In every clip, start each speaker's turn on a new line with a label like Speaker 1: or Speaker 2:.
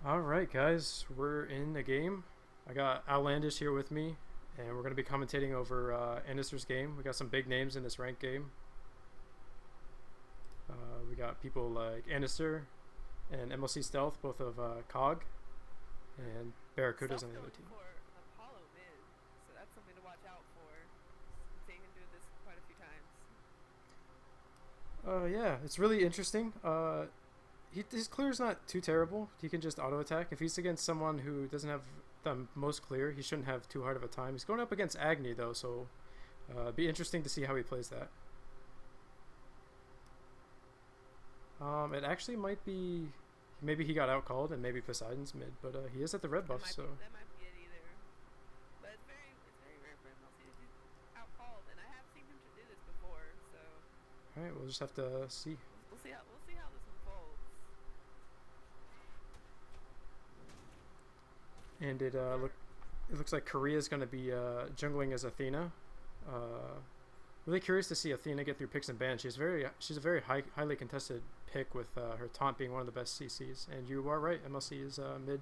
Speaker 1: Alright guys, we're in the game. I got OWLandish here with me, and we're going to be commentating over Anister's game. We got some big names in this ranked game. We got people like Anister and MLC Stealth, both of COG, and Barracuda's on the other team.
Speaker 2: For an Apollo mid, so that's something to watch out for. Seeing him doing this quite a few times.
Speaker 1: Yeah, it's really interesting. His clear is not too terrible. He can just auto attack. If he's against someone who doesn't have the most clear, he shouldn't have too hard of a time. He's going up against Agni though, so it'd be interesting to see how he plays that. It actually might be maybe he got outcalled and maybe Poseidon's mid, but he is at the red buff, so
Speaker 2: That might be it either. But it's very rare for MLC to be outcalled, and I have seen him to do this before, so
Speaker 1: all right, we'll just have to see.
Speaker 2: we'll see how this unfolds.
Speaker 1: And it looks like Korea's going to be jungling as Athena. Really curious to see Athena get through picks and bans. She's a very highly contested pick with her taunt being one of the best CCs. And you are right, MLC is mid.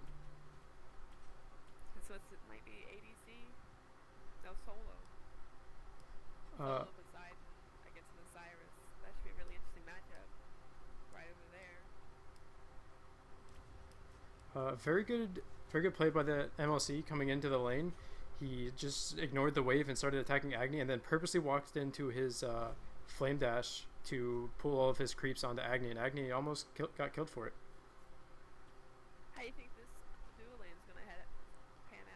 Speaker 2: So it might be ADC. No solo. Solo Poseidon against an Osiris. That should be a really interesting matchup. Right over there.
Speaker 1: Very good play by the MLC coming into the lane. He just ignored the wave and started attacking Agni, and then purposely walked into his flame dash to pull all of his creeps onto Agni, and Agni almost got killed for it.
Speaker 2: How do you think this duel lane is going to pan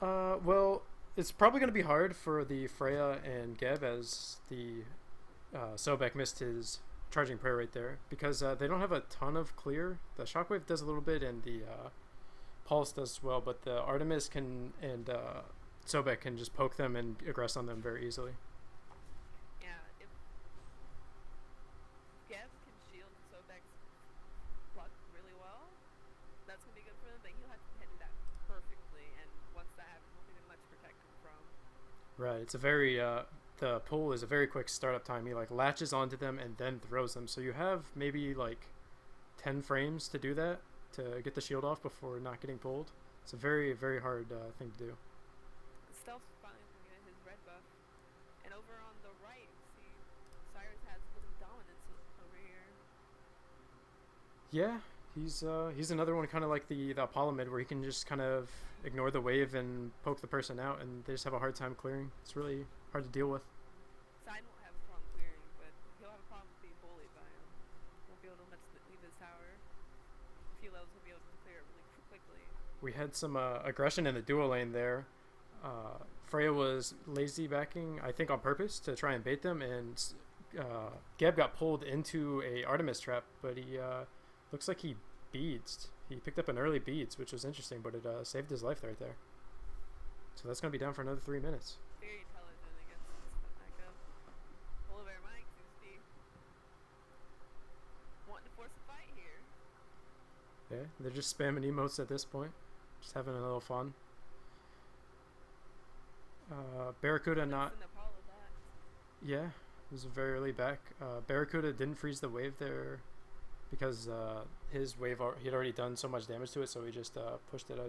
Speaker 2: out?
Speaker 1: Well, it's probably going to be hard for the Freya and Geb as the Sobek missed his charging prayer right there because they don't have a ton of clear. The Shockwave does a little bit, and the Pulse does well, but the Artemis and Sobek can just poke them and aggress on them very easily.
Speaker 2: Yeah, if Geb can shield Sobek's pluck really well, that's going to be good for them, but he'll have to hit that perfectly, and once that happens, won't be much to protect him from.
Speaker 1: Right, it's a very the pull is a very quick startup time. He like latches onto them and then throws them, so you have maybe like 10 frames to do that, to get the shield off before not getting pulled. It's a very hard thing to do.
Speaker 2: Stealth's finally going to get his red buff. And over on the right, see, Cyrus has a little dominance over here.
Speaker 1: Yeah, he's another one kind of like the Apollo mid, where he can just kind of ignore the wave and poke the person out, and they just have a hard time clearing. It's really hard to deal with.
Speaker 2: Side won't have a problem clearing, but he'll have a problem being bullied by him. Won't be able to much leave his tower. A few levels will be able to clear it really quickly.
Speaker 1: We had some aggression in the duo lane there. Freya was lazy backing, I think on purpose, to try and bait them, and Geb got pulled into a Artemis trap, but he looks like he beads. He picked up an early beads, which was interesting, but it saved his life right there. So that's going to be down for another 3 minutes.
Speaker 2: Very intelligent against this backup. Polar Mike seems to be wanting to force a fight here.
Speaker 1: Yeah, they're just spamming emotes at this point, just having a little fun. Barracuda not. Yeah, he was very early back. Barracuda didn't freeze the wave there because his wave he had already done so much damage to it, so he just pushed it.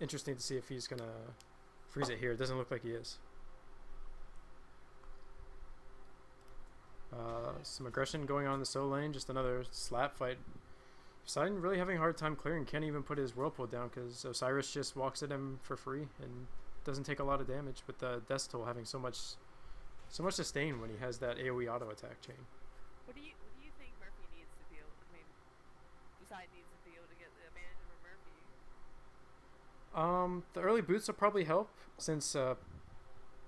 Speaker 1: Interesting to see if he's gonna freeze it here. It doesn't look like he is. Some aggression going on in the solo lane. Just another slap fight. Poseidon really having a hard time clearing. Can't even put his whirlpool down because Osiris just walks at him for free and doesn't take a lot of damage, with the Death Toll having so much sustain when he has that AoE auto attack chain.
Speaker 2: What do you think Murphy needs to be able? I mean, Poseidon needs to be able to get the advantage over Murphy.
Speaker 1: The early boots will probably help since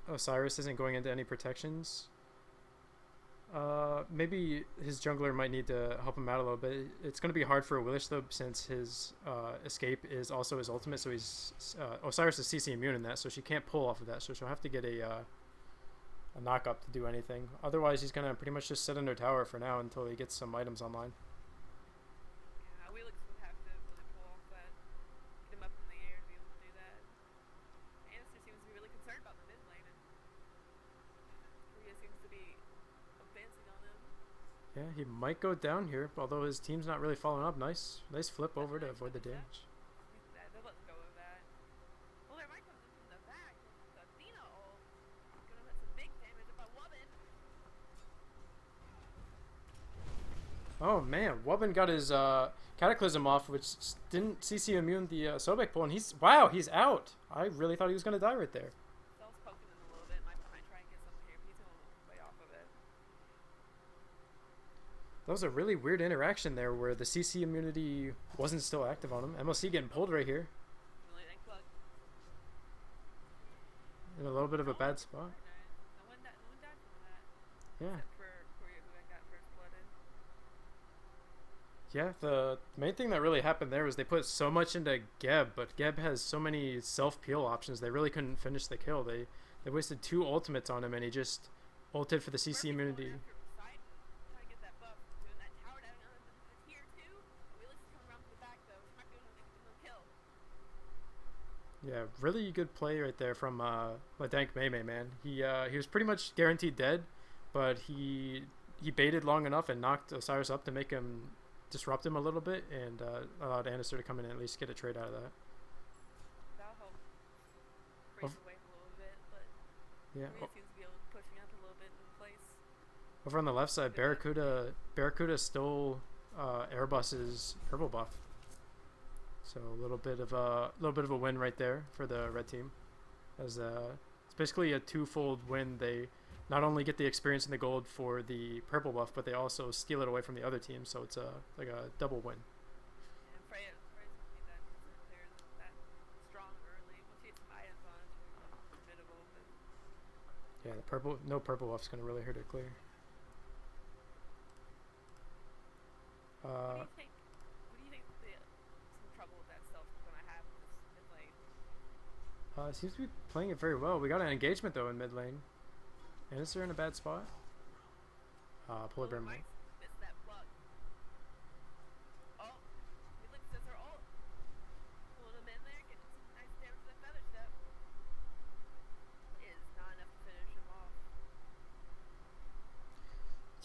Speaker 1: Osiris isn't going into any protections. Maybe his jungler might need to help him out a little bit. It's going to be hard for OWLandish though, since his escape is also his ultimate. So he's Osiris is CC immune in that, so she can't pull off of that. So she'll have to get a knock up to do anything. Otherwise, he's going to pretty much just sit under tower for now until he gets some items online.
Speaker 2: Yeah, OWLandish would have to really pull off that, get him up in the air to be able to do that. Anister seems to be really concerned about the mid lane, and Korea seems to be advancing on him.
Speaker 1: Yeah, he might go down here, although his team's not really following up. Nice flip over to avoid the damage.
Speaker 2: They're letting go of that. Well, there might come from the back. The Athena ult. Gonna hit some big damage by Wubbin.
Speaker 1: Oh man, Wubbin got his Cataclysm off, which didn't CC immune the Sobek pull, and he's out. I really thought he was gonna die right there.
Speaker 2: Cell's poking him a little bit. Might try and get something here, but he's going way off of it.
Speaker 1: That was a really weird interaction there where the CC immunity wasn't still active on him. MLC getting pulled right here. In a little bit of a bad spot.
Speaker 2: No one died from that.
Speaker 1: Yeah.
Speaker 2: Except for Korea, who got first blooded.
Speaker 1: Yeah, the main thing that really happened there was they put so much into Geb, but Geb has so many self-peel options, they really couldn't finish the kill. They wasted 2 ultimates on him, and he just ulted for the CC immunity. Yeah, really good play right there from Ladank Mei, man. He was pretty much guaranteed dead, but he baited long enough and knocked Osiris up to make him disrupt him a little bit, and allowed Anister to come in and at least get a trade out of that.
Speaker 2: That'll help break away a little bit, but
Speaker 1: yeah.
Speaker 2: Korea seems to be pushing up a little bit in place.
Speaker 1: Over on the left side, Barracuda stole Airbus's purple buff. So a little bit of a win right there for the red team, as it's basically a twofold win. They not only get the experience and the gold for the purple buff, but they also steal it away from the other team. So it's like a double win.
Speaker 2: And Freya's gonna need that because they're that strong early. Once you get some items on, it's formidable. But
Speaker 1: Yeah, no purple buff's gonna really hurt it clear.
Speaker 2: what do you think some trouble with that self is gonna have in this mid lane?
Speaker 1: Seems to be playing it very well. We got an engagement though in mid lane. Anister in a bad spot. Polar Bear
Speaker 2: Mike missed that plug. Oh, he looks at her ult. Pulling him in there, getting some nice damage to the feather step. Is not enough to finish him off.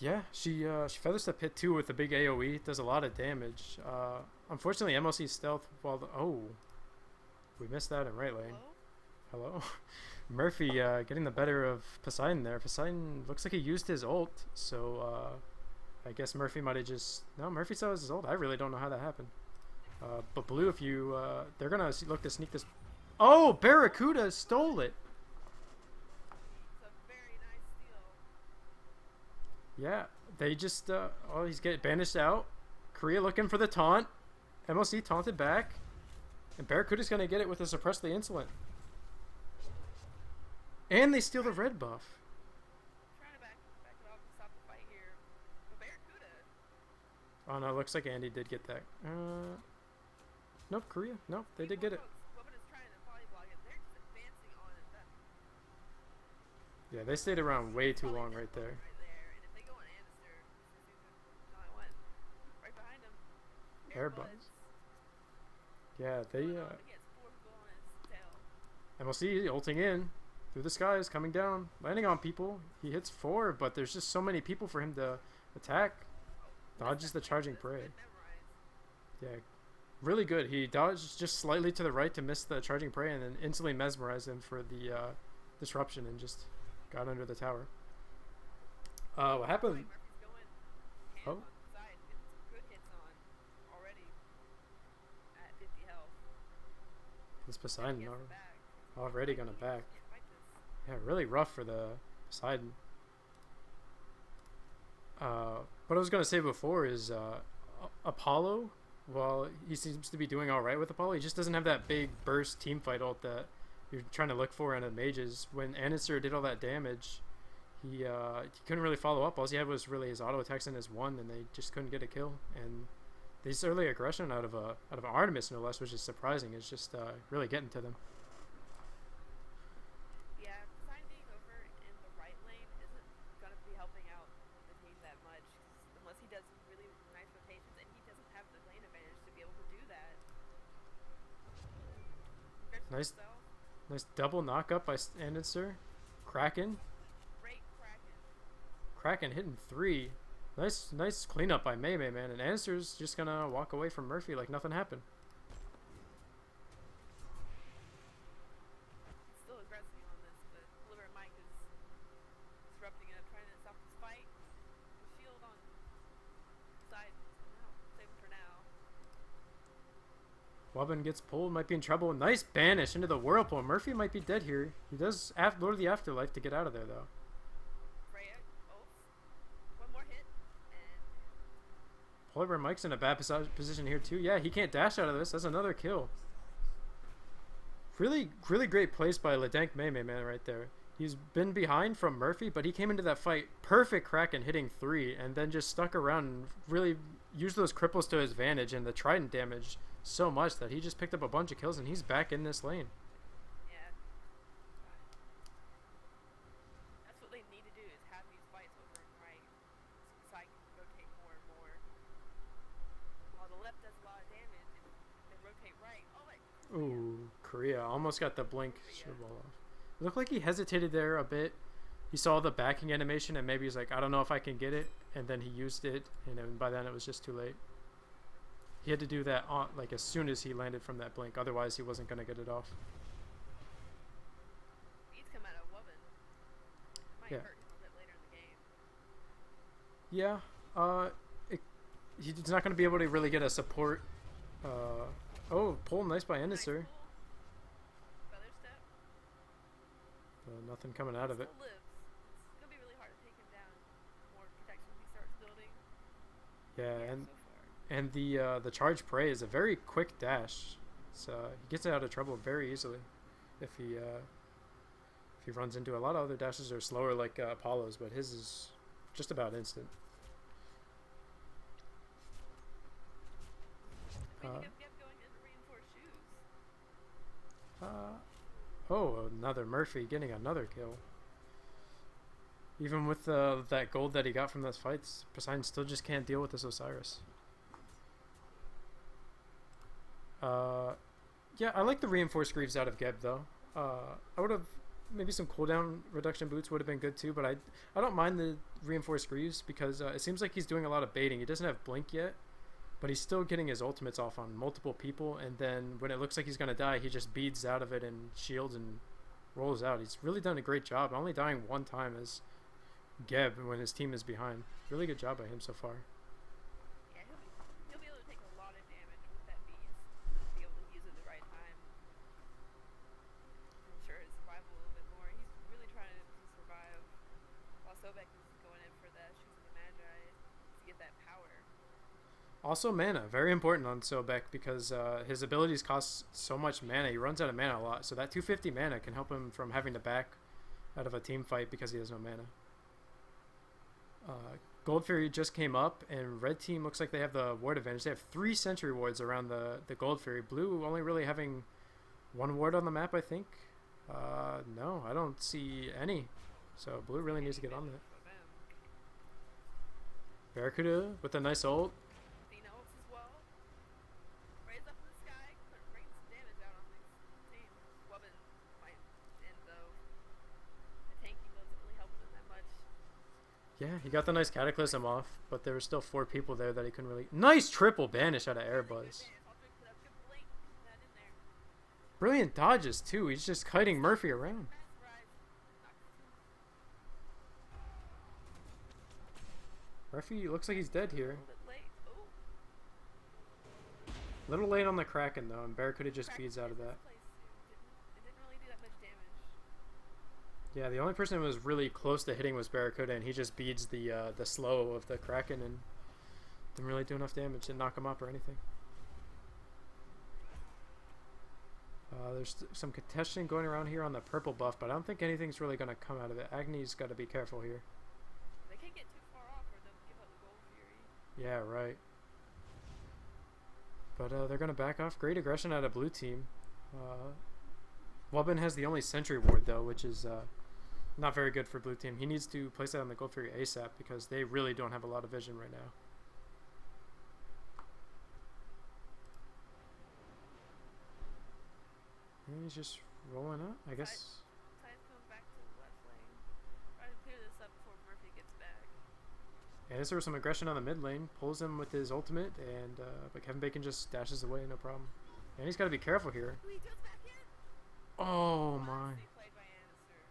Speaker 1: Yeah, she feather step hit 2 with the big AoE. Does a lot of damage. Unfortunately, MLC stealth we missed that in right lane. Hello? Murphy getting the better of Poseidon there. Poseidon looks like he used his ult, so I guess Murphy might have just... No, Murphy saw his ult. I really don't know how that happened. But Blue, if you... they're going to look to sneak this... Oh, Barracuda stole it!
Speaker 2: It's a very nice steal.
Speaker 1: Yeah, they just... oh, he's getting banished out. Korea looking for the taunt. MLC taunted back. And Barracuda's going to get it with a Suppress the Insolent. And they steal the red buff.
Speaker 2: Trying to back it off and stop the fight here. But Barracuda.
Speaker 1: Oh no, looks like Andy did get that. Nope, Korea. Nope, they did get it.
Speaker 2: Woman is trying to polyblock it. They're just advancing on it.
Speaker 1: Yeah, they stayed around way too long right there.
Speaker 2: Right there. And if they go on Anister, no, I went right behind him.
Speaker 1: Airbus. Yeah, they
Speaker 2: He gets 4 people on his tail.
Speaker 1: and we'll see ulting in through the skies, coming down, landing on people. He hits 4, but there's just so many people for him to attack. Dodges the charging prey. Yeah, really good. He dodged just slightly to the right to miss the charging prey, and then instantly mesmerized him for the disruption, and just got under the tower. What happened? Oh. This Poseidon already gonna back. Yeah, really rough for the Poseidon. What I was gonna say before is Apollo, while he seems to be doing all right with Apollo, he just doesn't have that big burst team fight ult that you're trying to look for in a mages. When Anister did all that damage, he couldn't really follow up. All he had was really his auto attacks and his 1, and they just couldn't get a kill. And this early aggression out of Artemis, no less, which is surprising, is just really getting to them.
Speaker 2: Yeah, Poseidon being over in the right lane isn't going to be helping out the team that much, unless he does really nice rotations, and he doesn't have the lane advantage to be able to do that.
Speaker 1: Nice double knockup by Anister. Kraken.
Speaker 2: Great Kraken.
Speaker 1: Kraken hitting 3. Nice cleanup by Mei, man. And Anster's just gonna walk away from Murphy like nothing happened.
Speaker 2: Still aggressive on this, but Liver Mike is disrupting it, trying to stop this fight. Shield on side. No, save him for now.
Speaker 1: Wobbin gets pulled, might be in trouble. Nice banish into the whirlpool. Murphy might be dead here. He does Lord of the Afterlife to get out of there, though.
Speaker 2: Freya, one more hit, and
Speaker 1: Polar Bear Mike's in a bad position here, too. Yeah, he can't dash out of this. That's another kill. Really great place by Ledank Mei, man, right there. He's been behind from Murphy, but he came into that fight perfect Kraken hitting 3 and then just stuck around and really used those cripples to his advantage and the trident damage so much that he just picked up a bunch of kills and he's back in this lane.
Speaker 2: yeah. That's what they need to do, is have these fights over and right, so I can rotate more and more. While the left does a lot of damage, if they rotate right. Oh, wait.
Speaker 1: Ooh, Korea almost got the blink ball off. It looked like he hesitated there a bit. He saw the backing animation and maybe he's like, I don't know if I can get it, and then he used it, and then by then it was just too late. He had to do that on, like, as soon as he landed from that blink, otherwise he wasn't gonna get it off.
Speaker 2: He's come out of Woven. Might hurt him a bit later in the game.
Speaker 1: Yeah, he's not gonna be able to really get a support. Oh, pull nice by Ennisor. Nothing coming out of it.
Speaker 2: Lives. It's gonna be really hard to take him down. The more protection he starts building.
Speaker 1: Yeah, and
Speaker 2: so far.
Speaker 1: the charge prey is a very quick dash, so he gets out of trouble very easily if he runs into a lot of other dashes are slower like Apollo's, but his is just about instant.
Speaker 2: Going into reinforced shoes.
Speaker 1: Oh, another Murphy getting another kill. Even with that gold that he got from those fights, Poseidon still just can't deal with this Osiris. Yeah, I like the reinforced greaves out of Geb though. I would have maybe some cooldown reduction boots would have been good too, but I don't mind the reinforced greaves because it seems like he's doing a lot of baiting. He doesn't have blink yet, but he's still getting his ultimates off on multiple people, and then when it looks like he's gonna die, he just beads out of it and shields and rolls out. He's really done a great job, only dying one time as Geb when his team is behind. Really good job by him so far.
Speaker 2: Yeah, he'll be able to take a lot of damage with that beast. Be able to use it at the right time. To ensure his survival a little bit more. He's really trying to survive, while Sobek is going in for the Shoes of the Magi to get that power.
Speaker 1: Also mana, very important on Sobek because his abilities cost so much mana. He runs out of mana a lot, so that 250 mana can help him from having to back out of a team fight because he has no mana. Gold Fury just came up, and red team looks like they have the ward advantage. They have 3 sentry wards around the Gold Fury. Blue only really having 1 ward on the map, I think. No, I don't see any. So blue really needs to get on that. Barracuda with a nice ult. Yeah, he got the nice Cataclysm off, but there were still 4 people there that he couldn't really... Nice triple banish out of Airbuzz. Brilliant dodges, too. He's just kiting Murphy around. Murphy looks like he's dead here. Little late on the Kraken, though, and Barracuda just feeds out of that. Yeah, the only person who was really close to hitting was Barracuda, and he just beads the slow of the Kraken and didn't really do enough damage to knock him up or anything. There's some contesting going around here on the purple buff, but I don't think anything's really going to come out of it. Agni's got to be careful here.
Speaker 2: They can't get too far off or they'll give up the Gold Fury.
Speaker 1: Yeah, right. But they're going to back off. Great aggression out of blue team. Wobbin has the only sentry ward, though, which is... not very good for blue team. He needs to place that on the Gold Fury ASAP because they really don't have a lot of vision right now. And he's just rolling up, I guess.
Speaker 2: Tide's coming back to the left lane. Try to clear this up before Murphy gets back.
Speaker 1: And is there some aggression on the mid lane, pulls him with his ultimate, and but Kevin Bacon just dashes away, no problem. And he's got to be careful here.
Speaker 2: Ooh, he goes back in.
Speaker 1: Oh my.
Speaker 2: Nicely played by Annister.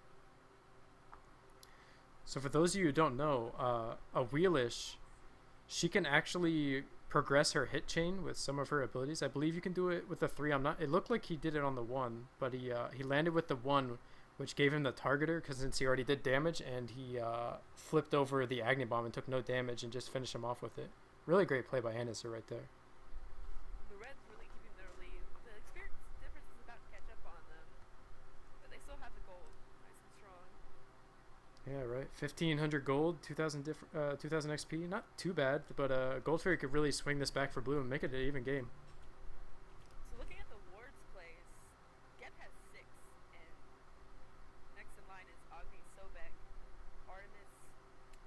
Speaker 1: So for those of you who don't know, OWLandish, she can actually progress her hit chain with some of her abilities. I believe you can do it with the 3. It looked like he did it on the 1, but he landed with the 1, which gave him the targeter, because since he already did damage, and he flipped over the Agni Bomb and took no damage and just finished him off with it. Really great play by Annister right there.
Speaker 2: The Reds really keeping their lead. The experience difference is about to catch up on them, but they still have the gold, nice and strong.
Speaker 1: Yeah, right. 1,500 gold, 2,000 2,000 XP. Not too bad, but Gold Fairy could really swing this back for blue and make it an even game.
Speaker 2: So looking at the wards plays, Geb has 6, and next in line is Agni, Sobek, Artemis,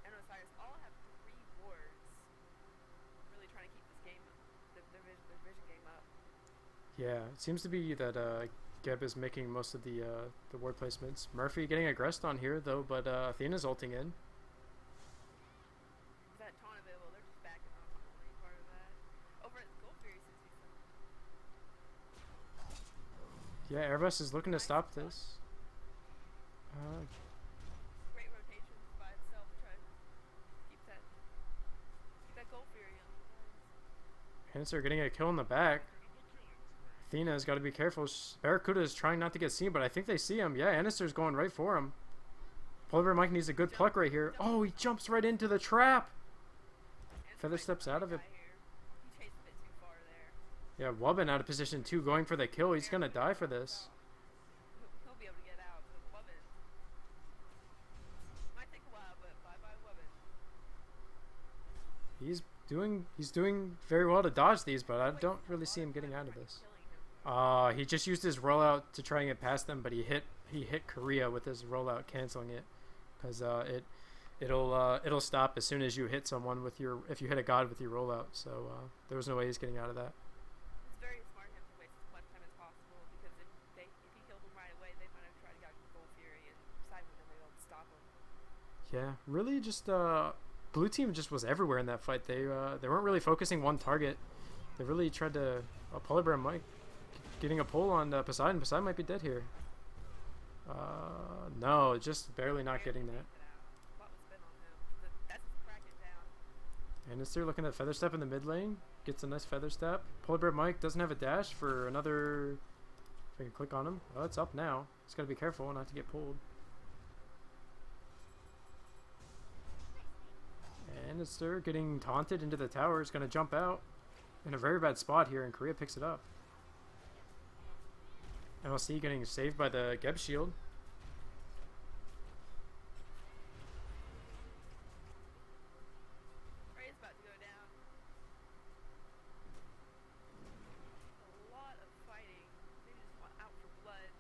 Speaker 2: and Osiris all have 3 wards. Really trying to keep this game, their vision game up.
Speaker 1: Yeah, it seems to be that Geb is making most of the ward placements. Murphy getting aggressed on here though, but Athena's ulting in.
Speaker 2: Is that taunt available? They're just backing off the only part of that. Over at Gold Fury seems to be some
Speaker 1: Yeah, Airbus is looking to stop this.
Speaker 2: great rotations by itself to try to keep that Gold Fury on the lines.
Speaker 1: Hanser getting a kill in the back. Athena's got to be careful. Barracuda is trying not to get seen, but I think they see him. Yeah, Annister's going right for him. Polar Bear Mike needs a good pluck right here. Oh, he jumps right into the trap. Feather steps out of it.
Speaker 2: He chased a bit too far there.
Speaker 1: Yeah, Wubbin out of position too, going for the kill. He's going to die for this.
Speaker 2: He'll be able to get out, but Wubbin. Might take a while, but bye-bye Wubbin.
Speaker 1: He's doing very well to dodge these, but I don't really see him getting out of this. He just used his rollout to try and get past them, but he hit Korea with his rollout, canceling it, because it'll stop as soon as you hit someone with your, if you hit a god with your rollout. So there was no way he's getting out of that.
Speaker 2: It's very smart of him to waste as much time as possible, because if he killed him right away, they might have tried to get Gold Fury and side with him and able to stop him.
Speaker 1: Yeah, really just blue team just was everywhere in that fight. They weren't really focusing one target. They really tried to. Polar Bear Mike getting a pull on Poseidon. Poseidon might be dead here. No, just barely not getting that. And it's there looking at Feather Step in the mid lane. Gets a nice Feather Step. Polar Bear Mike doesn't have a dash for another. If I can click on him. Oh, it's up now. He's got to be careful not to get pulled. And it's there getting taunted into the tower. It's going to jump out in a very bad spot here, and Korea picks it up. MLC getting saved by the Geb shield.
Speaker 2: Ray's about to go down. A lot of fighting. They just want out for blood.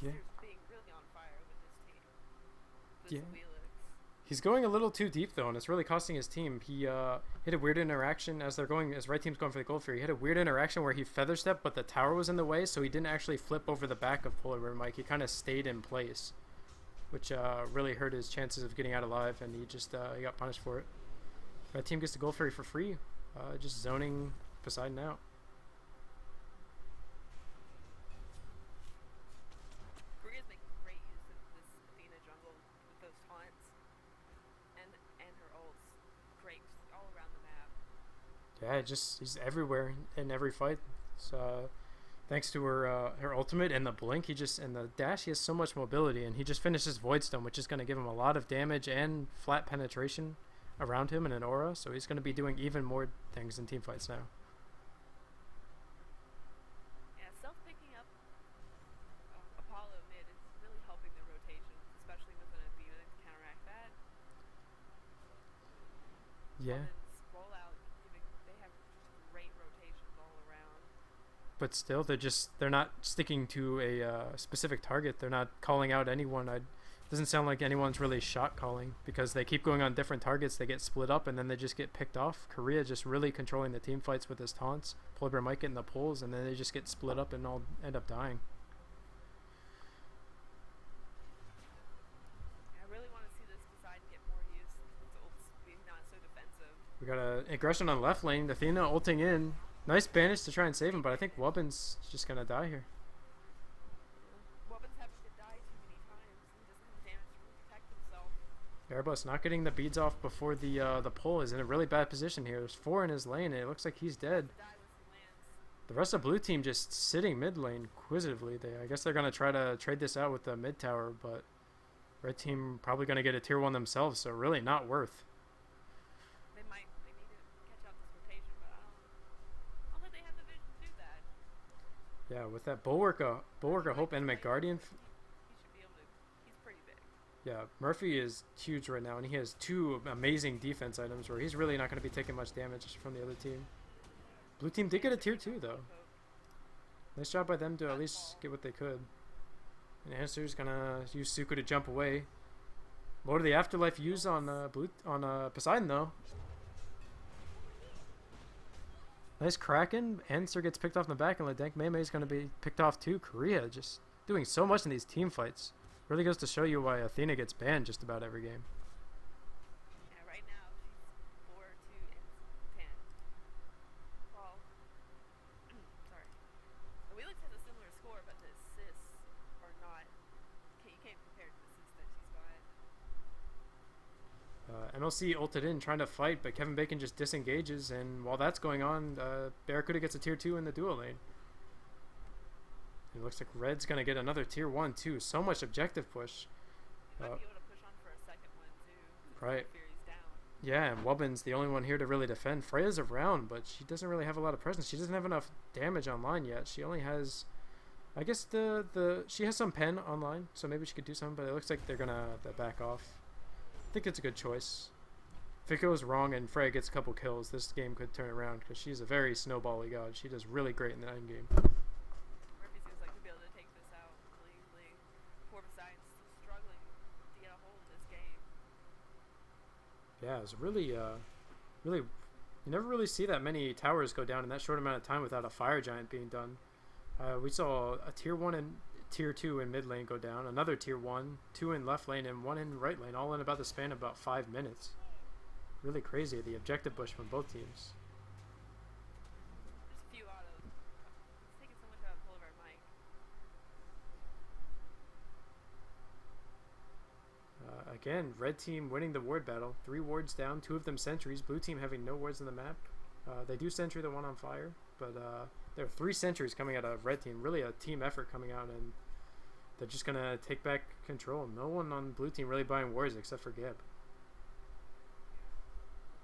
Speaker 1: Yeah.
Speaker 2: Annister's being really on fire with this team. This
Speaker 1: Yeah.
Speaker 2: Wheelix.
Speaker 1: He's going a little too deep though, and it's really costing his team. He hit a weird interaction as red team's going for the Gold Fury. He had a weird interaction where he feather stepped, but the tower was in the way, so he didn't actually flip over the back of Polar Bear Mike. He kind of stayed in place, which really hurt his chances of getting out alive, and he just he got punished for it. Red team gets the Gold Fury for free, just zoning Poseidon out.
Speaker 2: Korea's making great use of this Athena jungle with those taunts and her ults. Great, just all around the map.
Speaker 1: Yeah, he's everywhere in every fight. So thanks to her ultimate and the blink, and the dash, he has so much mobility, and he just finishes Void Stone, which is going to give him a lot of damage and flat penetration around him and an aura. So he's going to be doing even more things in team fights now.
Speaker 2: Yeah, self-picking up Apollo mid is really helping their rotations, especially with an Athena to counteract that.
Speaker 1: Yeah.
Speaker 2: Rollout, they have just great rotations all around.
Speaker 1: But still, they're not sticking to a specific target. They're not calling out anyone. Doesn't sound like anyone's really shot calling, because they keep going on different targets. They get split up and then they just get picked off. Korea just really controlling the team fights with his taunts. Polar Bear Mike getting the pulls, and then they just get split up and all end up dying.
Speaker 2: I really want to see this
Speaker 1: We got a aggression on left lane. Athena ulting in. Nice banish to try and save him, but I think Wubbin's just gonna die here.
Speaker 2: Wobbin's having to die too many times. He doesn't have damage to protect himself.
Speaker 1: Airbus not getting the beads off before the pull is in a really bad position here. There's 4 in his lane, and it looks like he's dead.
Speaker 2: Die with some lands.
Speaker 1: The rest of blue team just sitting mid lane inquisitively. I guess they're gonna try to trade this out with the mid tower, but red team probably gonna get a tier 1 themselves, so really not worth.
Speaker 2: They need to catch out this rotation, but I don't think they have the vision to do that.
Speaker 1: Yeah, with that Bulwark of Hope and McGuardian.
Speaker 2: He should be able to. He's pretty big.
Speaker 1: Yeah, Murphy is huge right now, and he has 2 amazing defense items where he's really not going to be taking much damage from the other team. Blue team did get a tier 2 though. Nice job by them to at least get what they could. And Answer's gonna use Suku to jump away. Lord of the Afterlife use on Poseidon though. Nice Kraken. Answer gets picked off in the back, and Ledank Meme is gonna be picked off too. Korea just doing so much in these team fights. Really goes to show you why Athena gets banned just about every game.
Speaker 2: Yeah, right now she's 4, 2, and 10. Well, sorry. Wheelix has a similar score, but the assists are not. Okay, you can't compare the assists that she's got.
Speaker 1: MLC ulted in trying to fight, but Kevin Bacon just disengages, and while that's going on, Barracuda gets a tier 2 in the duo lane. It looks like Red's gonna get another tier 1 too. So much objective push.
Speaker 2: They might be able to push on for a second one too.
Speaker 1: Right.
Speaker 2: Fury's down.
Speaker 1: Yeah, and Wubbin's the only one here to really defend. Freya's around, but she doesn't really have a lot of presence. She doesn't have enough damage online yet. She only has, I guess she has some pen online, so maybe she could do something. But it looks like they're gonna back off. I think it's a good choice. If it goes wrong and Freya gets a couple kills, this game could turn around because she's a very snowbally god. She does really great in the end game.
Speaker 2: Murphy seems like to be able to take this out really easily. Poor Poseidon's still struggling to get a hold of this game.
Speaker 1: Yeah, it's really, you never really see that many towers go down in that short amount of time without a fire giant being done. We saw a tier 1 and tier 2 in mid lane go down, another tier 1, 2 in left lane, and 1 in right lane, all in about the span of about 5 minutes. Really crazy, the objective push from both teams.
Speaker 2: Just a few autos. It's taking so much out of the pull of our mic.
Speaker 1: Again, red team winning the ward battle. 3 wards down, 2 of them sentries. Blue team having no wards in the map. They do sentry the one on fire, but there are 3 sentries coming out of red team. Really a team effort coming out, and they're just going to take back control. No one on blue team really buying wards except for Geb.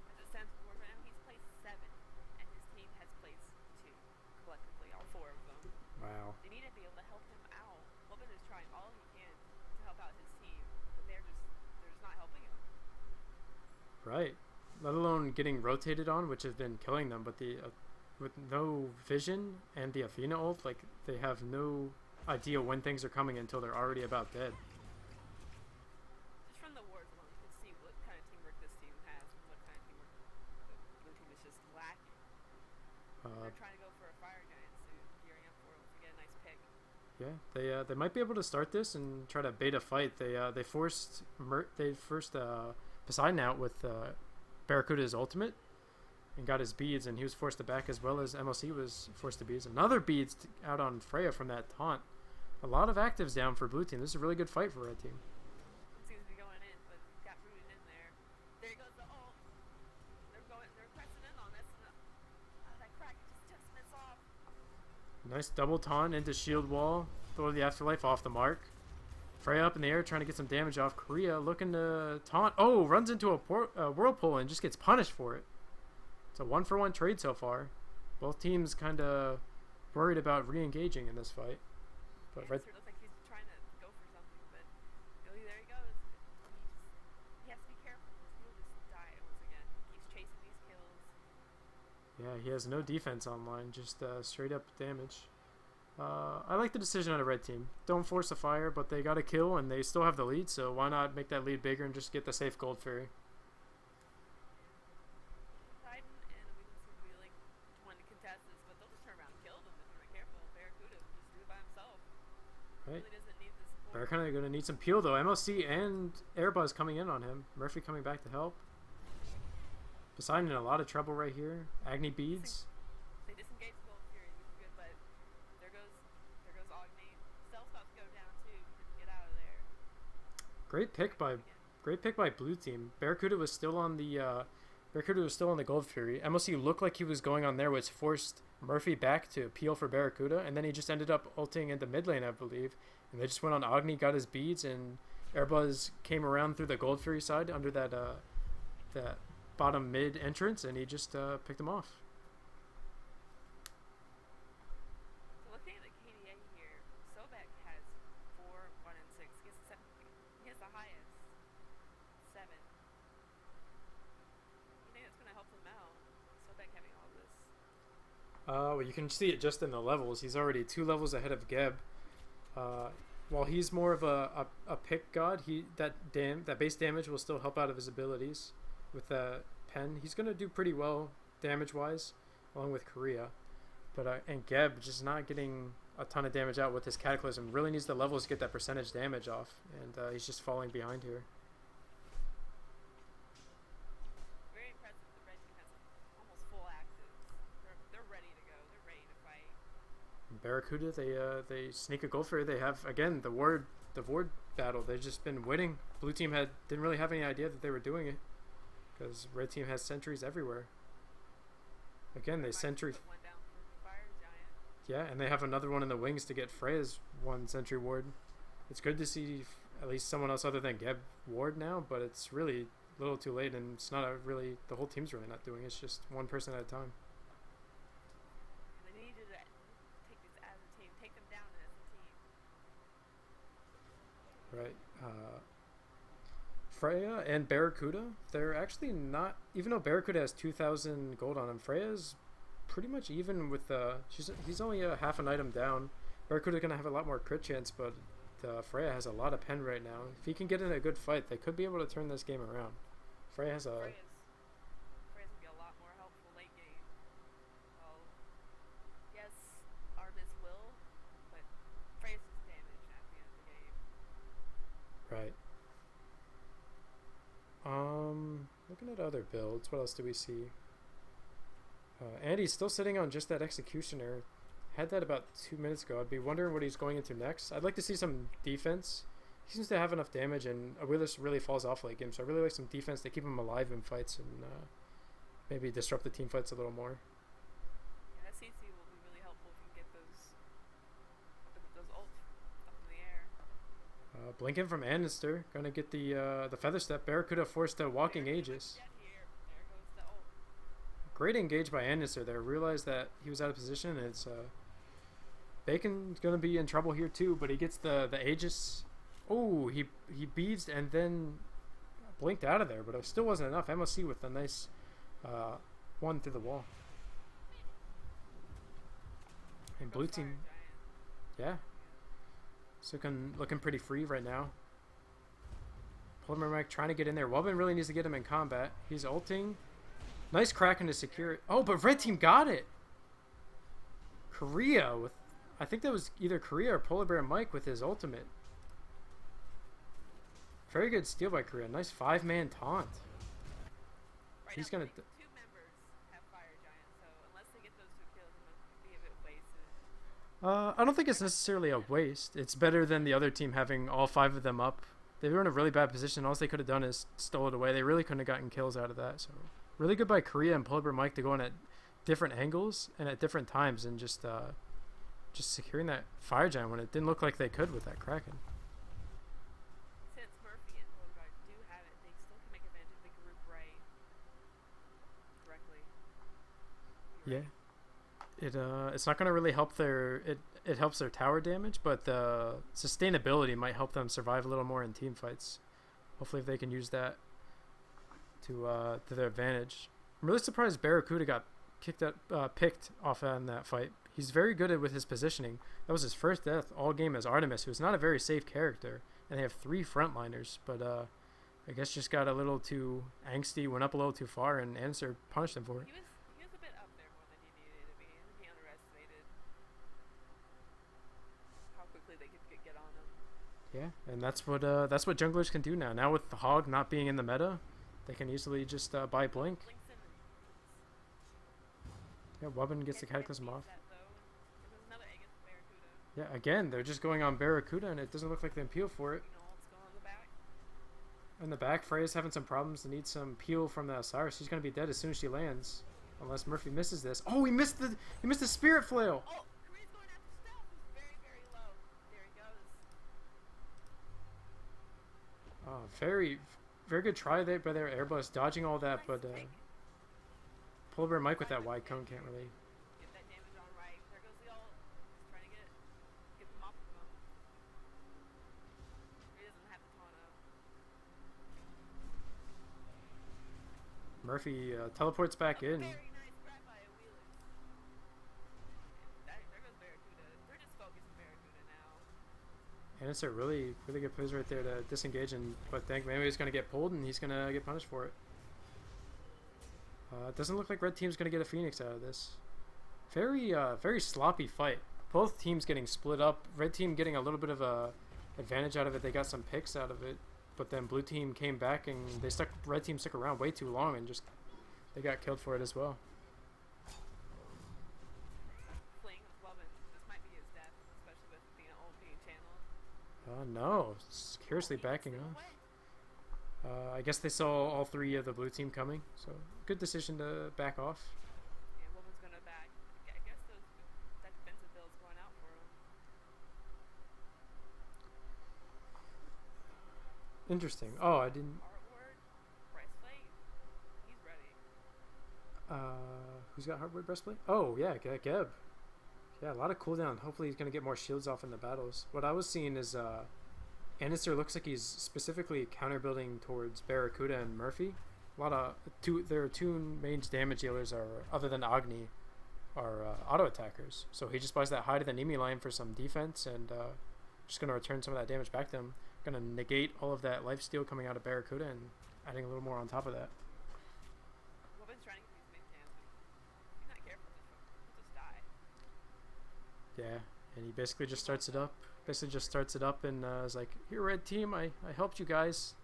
Speaker 2: As it stands for right now, he's placed 7, and his team has placed 2, collectively, all 4 of them.
Speaker 1: Wow.
Speaker 2: They need to be able to help him out. Wobbin is trying all he can to help out his team, but they're just not helping him.
Speaker 1: Right. Let alone getting rotated on, which has been killing them, but with no vision and the Athena ult, like, they have no idea when things are coming until they're already about dead.
Speaker 2: Just from the wards alone, you can see what kind of teamwork this team has and what kind of teamwork the blue team is just lacking. They're trying to go for a fire giant soon, gearing up for it to get a nice pick.
Speaker 1: Yeah, they might be able to start this and try to bait a fight. They forced Poseidon out with Barracuda's ultimate and got his beads, and he was forced to back as well as MLC was forced to beads. Another beads out on Freya from that taunt. A lot of actives down for blue team. This is a really good fight for red team.
Speaker 2: Seems to be going in, but got rooted in there. There goes the ult. They're pressing in on this. That crack just missed off.
Speaker 1: Nice double taunt into shield wall. Throw the afterlife off the mark. Freya up in the air trying to get some damage off. Korea looking to taunt. Oh, runs into a whirlpool and just gets punished for it. It's a 1-for-1 trade so far. Both teams kind of worried about re-engaging in this fight. But
Speaker 2: Red looks like he's trying to go for something, but there he goes. He has to be careful because he'll just die once again. Keeps chasing these kills.
Speaker 1: Yeah, he has no defense online, just straight up damage. I like the decision on a red team. Don't force a fire, but they got a kill and they still have the lead, so why not make that lead bigger and just get the safe gold fairy?
Speaker 2: Poseidon and we like wanting to contest this, but they'll just turn around and kill them if they're not careful. Barracuda will just do it by himself.
Speaker 1: Right.
Speaker 2: Really doesn't need the support.
Speaker 1: Barracuda gonna need some peel though. MLC and Airbuzz coming in on him. Murphy coming back to help. Poseidon in a lot of trouble right here. Agni
Speaker 2: Diseng-
Speaker 1: beads.
Speaker 2: they disengage the Gold Fury, which is good, but there goes Ogni. Cell's about to go down too. Get out of there.
Speaker 1: Great pick by
Speaker 2: Again.
Speaker 1: great pick by blue team. Barracuda was still on the Gold Fury. MLC looked like he was going on there, which forced Murphy back to peel for Barracuda, and then he just ended up ulting into mid lane, I believe. And they just went on Agni, got his beads, and Airbuzz came around through the Gold Fury side under that bottom mid entrance, and he just picked him off.
Speaker 2: So looking at the KDA here, Sobek has 4, 1, and 6. He has the highest 7. You think that's gonna help them out? Sobek having all this.
Speaker 1: Well, you can see it just in the levels. He's already 2 levels ahead of Geb. While he's more of a pick god, that base damage will still help out of his abilities. With the pen, he's gonna do pretty well damage wise, along with Korea. But and Geb just not getting a ton of damage out with his Cataclysm. Really needs the levels to get that percentage damage off, and he's just falling behind here.
Speaker 2: Very impressive. The red team has almost full actives. They're ready to go. They're ready to fight.
Speaker 1: Barracuda, they sneak a goal for it. They have again the ward battle. They've just been winning. Blue team didn't really have any idea that they were doing it, because red team has sentries everywhere. Again, they sentry.
Speaker 2: Put one down for Fire Giant.
Speaker 1: Yeah, and they have another one in the wings to get Freya's 1 sentry ward. It's good to see at least someone else other than Geb ward now, but it's really a little too late, and it's not the whole team's really not doing it. It's just one person at a time.
Speaker 2: And they need to take this as a team. Take them down as a team.
Speaker 1: Right. Freya and Barracuda, they're actually not, even though Barracuda has 2,000 gold on him, Freya's pretty much even with he's only half an item down. Barracuda's gonna have a lot more crit chance, but Freya has a lot of pen right now. If he can get in a good fight, they could be able to turn this game around. Freya has
Speaker 2: Freya's gonna be a lot more helpful late game. Well, yes, Artemis will, but Freya's just damage at the end of the game.
Speaker 1: right. Looking at other builds, what else do we see? Andy's still sitting on just that Executioner. Had that about 2 minutes ago. I'd be wondering what he's going into next. I'd like to see some defense. He seems to have enough damage, and Awilus really falls off late game, so I really like some defense to keep him alive in fights and maybe disrupt the team fights a little more.
Speaker 2: Yeah, that CC will be really helpful if you can get those ult up in the air.
Speaker 1: Blinking from Anister, gonna get the Feather Step. Barracuda forced a Walking Aegis.
Speaker 2: Get here. There goes the ult.
Speaker 1: Great engage by Anister there. Realized that he was out of position, and it's Bacon's gonna be in trouble here too, but he gets the Aegis. Oh, he beads and then blinked out of there, but it still wasn't enough. MLC with a nice one through the wall. And blue team, yeah. So looking pretty free right now. Polymer Mike trying to get in there. Wubben really needs to get him in combat. He's ulting. Nice Kraken to secure it. Oh, but red team got it. Korea with, I think that was either Korea or Polar Bear Mike with his ultimate. Very good steal by Korea. Nice 5-man taunt.
Speaker 2: Right
Speaker 1: He's
Speaker 2: now,
Speaker 1: gonna.
Speaker 2: two members have Fire Giant, so unless they get those 2 kills, it must be a bit wasted.
Speaker 1: I don't think it's necessarily a waste. It's better than the other team having all 5 of them up. They were in a really bad position. All they could have done is stole it away. They really couldn't have gotten kills out of that. So really good by Korea and Polar Bear Mike to go in at different angles and at different times, and just securing that Fire Giant when it didn't look like they could with that Kraken.
Speaker 2: Since Murphy and Beauregard do have it, they still can make advantage of the group right directly.
Speaker 1: Yeah. It's not going to really help it helps their tower damage, but the sustainability might help them survive a little more in team fights. Hopefully if they can use that to their advantage. I'm really surprised Barracuda got picked off in that fight. He's very good with his positioning. That was his first death all game as Artemis, who's not a very safe character, and they have 3 frontliners, but I guess just got a little too angsty, went up a little too far, and Answer punished him for it.
Speaker 2: He was a bit up there more than he needed to be. He underestimated how quickly they could get on him.
Speaker 1: Yeah, and that's what junglers can do now. Now with the Hog not being in the meta, they can easily just buy Blink.
Speaker 2: Blink's in the
Speaker 1: Yeah, Wubbin gets the
Speaker 2: Can't
Speaker 1: Cataclysm
Speaker 2: beat
Speaker 1: off.
Speaker 2: that though. And there's another egg for Barracuda.
Speaker 1: Yeah, again, they're just going on Barracuda, and it doesn't look like they appeal for it.
Speaker 2: You know what's going on in the back?
Speaker 1: In the back, Freya's having some problems. They need some peel from the Osiris. She's gonna be dead as soon as she lands, unless Murphy misses this. Oh, he missed the Spirit Flail.
Speaker 2: Oh, Korea's going after Stealth, who's very, very low. There he goes.
Speaker 1: Oh, very good try there by their airbus, dodging all that, but Polar Bear Mike with that wide cone can't really.
Speaker 2: Get that damage on right. There goes the ult. He's trying to get them off of him. He doesn't have the taunt up.
Speaker 1: Murphy teleports back in.
Speaker 2: Very nice grab by OWLandish. There goes Barracuda. They're just focusing Barracuda now.
Speaker 1: And it's a really good plays right there to disengage, and but think maybe he's gonna get pulled and he's gonna get punished for it. It doesn't look like red team's gonna get a Phoenix out of this. Very sloppy fight. Both teams getting split up. Red team getting a little bit of a advantage out of it. They got some picks out of it, but then blue team came back and red team stuck around way too long and just they got killed for it as well.
Speaker 2: Fleeing with Wubbin. This might be his death, especially with the ult being channeled.
Speaker 1: No, curiously backing off. I guess they saw all three of the blue team coming, so good decision to back off.
Speaker 2: Yeah, Wubbin's gonna back. I guess that defensive build's going out for him.
Speaker 1: Interesting. Oh, I didn't.
Speaker 2: Artward, breastplate. He's ready.
Speaker 1: Who's got hardwood breastplate? Oh yeah, Geb. Yeah, a lot of cooldown. Hopefully he's gonna get more shields off in the battles. What I was seeing is Anister looks like he's specifically counter building towards Barracuda and Murphy. A lot of their two main damage dealers are, other than Agni, are auto attackers. So he just buys that high to the Nemi line for some defense and just gonna return some of that damage back to them. Gonna negate all of that lifesteal coming out of Barracuda and adding a little more on top of that.
Speaker 2: Wubbin's trying to get these mid camps. If he's not careful, he'll just die.
Speaker 1: Yeah, and he basically just starts it up. And is like, here, red team, I helped you guys.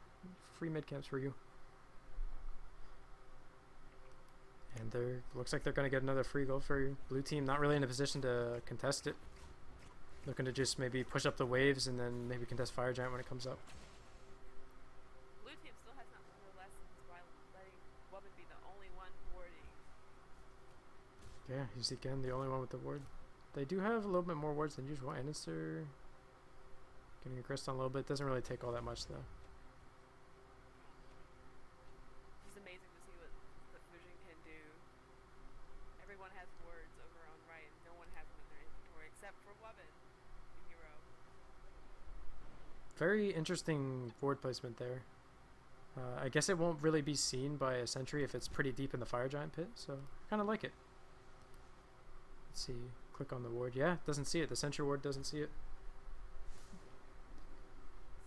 Speaker 1: Free mid camps for you. And there looks like they're gonna get another free gold for you. Blue team not really in a position to contest it. Looking to just maybe push up the waves and then maybe contest Fire Giant when it comes up.
Speaker 2: Blue team still has not learned their lessons while letting Wubbin be the only one warding.
Speaker 1: Yeah, he's again the only one with the ward. They do have a little bit more wards than usual. Anister getting aggressed on a little bit. Doesn't really take all that much though.
Speaker 2: It's just amazing to see what Fusion can do. Everyone has wards over on right, and no one has them in their inventory except for Wubbin, the hero.
Speaker 1: Very interesting ward placement there. I guess it won't really be seen by a sentry if it's pretty deep in the Fire Giant pit, so kind of like it. Let's see. Click on the ward. Yeah, doesn't see it. The sentry ward doesn't see it.